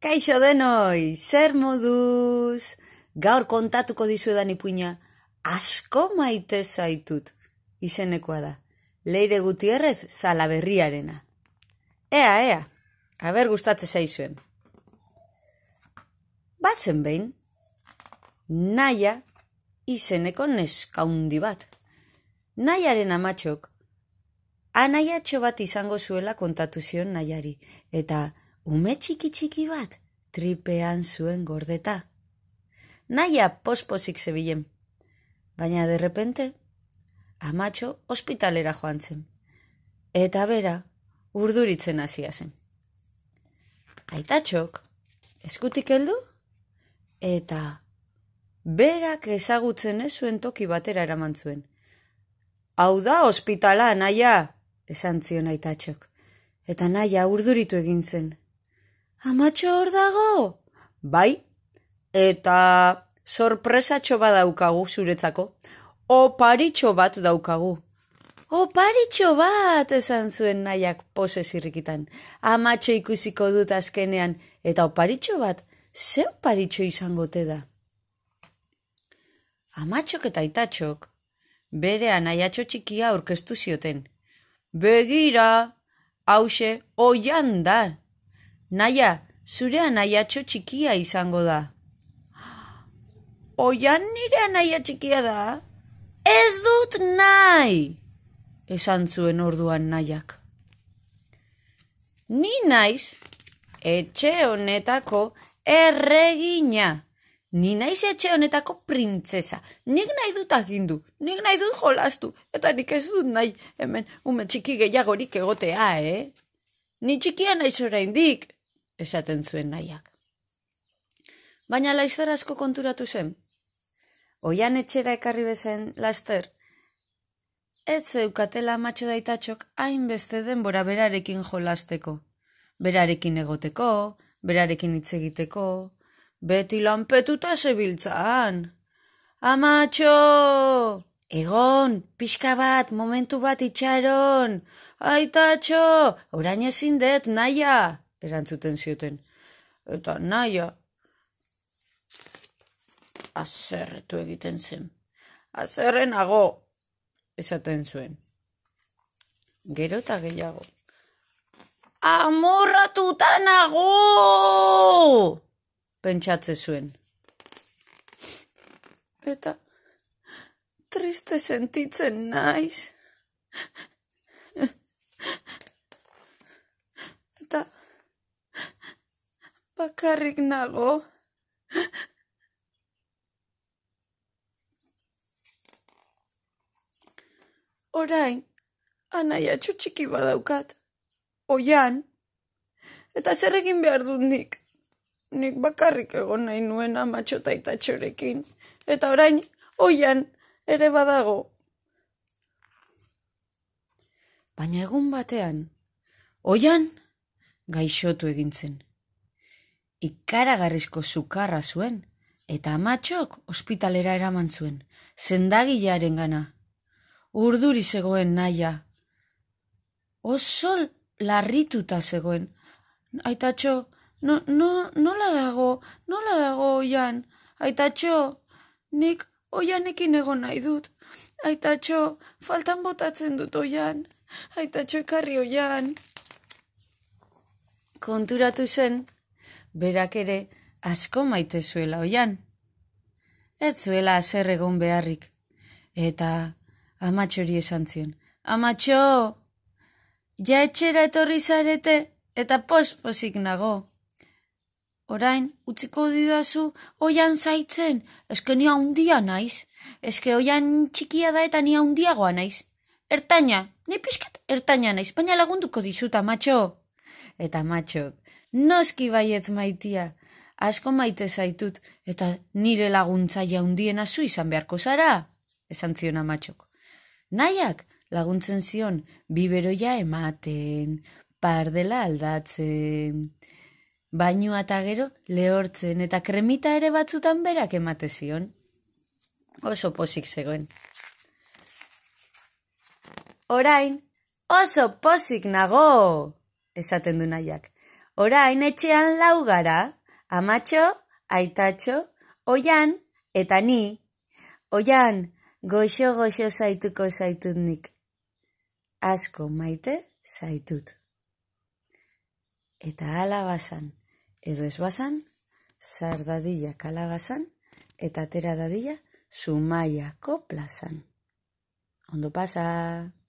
Kaixo denoi, zer moduz? Gaur kontatuko dizuedan ipuina, asko maite zaitut, izenekoa da. Leire Gutierrez Salaberriarena. Ea, aber gustatze zaizuen. Batzen behin, Naia izeneko neskaundi bat. Naiaren amatxok, anaiatxo bat izango zuela kontatu zion Naiari, eta ume txiki bat tripean zuen gordeta. Naia pospozik zebilen, baina derrepente amatxo ospitalera joan zen, eta bera urduritzen hasia zen. Aitatxok eskutik heldu, eta berak ezagutzen ez zuen toki batera eraman zuen. Hau da ospitala, Naia, esan zion aitatxok, eta Naia urduritu egin zen. Amatxo hor dago? Bai, eta sorpresatxo bat daukagu zuretzako. Oparitxo bat daukagu. Oparitxo bat, esan zuen Naiak pose zirrikitan. Amatxo ikusiko dut azkenean, eta oparitxo bat, ze oparitxo izangote da? Amatxok eta aitatxok bere anaiatxo txikia aurkeztu zioten. Begira, hause, oian da. Naia, zure anaiatxo txikia izango da. Oian nire anaia txikia da? Ez dut nahi, esan zuen orduan Naiak. Ni naiz etxe honetako erregina. Ni naiz etxe honetako printzesa. Nik nahi dut agindu, nik nahi dut jolastu, eta nik ez dut nahi hemen ume txiki gehiagorik egotea, Ni txikia naiz oraindik, esaten zuen Naiak. Baina laster asko konturatu zen. Oian etxera ekarri bezen laster, ez zeukatela amatxo da aitatxok hainbeste denbora berarekin jolasteko. Berarekin egoteko, berarekin hitz egiteko, beti lanpetuta zebiltzan. Amatxo! Egon, pixka bat, momentu bat itxaron. Aitatxo, orain ezin dut, Naia, erantzuten zioten. Eta Naia azerretu egiten zen. Azerrenago, esaten zuen. Gero eta gehiago. Amorratuta nago! Pentsatze zuen. Eta triste sentitzen naiz. Eta bakarrik nago. Orain, anaiatxo txiki badaukat. Oian, eta zer egin behar dut nik? Nik bakarrik egon nahi nuen amatxo eta aitatxorekin. Eta orain, oian ere badago. Baina egun batean, oian gaixotu egin zen. Ikaragarrizko sukarra zuen, eta amatxok ospitalera eraman zuen, sendagilearen gana. Urduri zegoen Naia. Oso larrituta zegoen. Aitatxo, nola dago oian? Aitatxo, nik oianekin egon nahi dut. Aitatxo, faltan botatzen dut oian. Aitatxo, ekarri oian. Konturatu zen, berak ere asko maite zuela oian. Ez zuela haser egon beharrik. Eta amatxori esan zion. Amatxo, ja etxera etorri zarete eta pospozik nago. Orain, utziko didazu oian zaitzen, eske ni handia naiz. Eske oian txikia da eta ni handiagoa naiz. Ertaina, ni pixkat ertaina naiz, baina lagunduko dizut, amatxo. Eta amatxok, noski baietz maitia, asko maite zaitut, eta nire laguntzaia handiena zu izan beharko zara, esan zion amatxok. Naiak laguntzen zion biberoia ematen, pardela aldatzen, bainua eta gero lehortzen, eta kremita ere batzutan berak emate zion. Oso pozik zegoen. Orain, oso pozik nago, esaten du Naiak. Orain etxean 4 gara, amatxo, aitatxo, Oian eta ni. Oian, goxo-goxo zaituko zaitut nik. Asko maite zaitut. Eta hala bazan, edo ez bazan, sar dadila kalabazan, eta atera dadila Zumaiako plazan. Ondo pasa!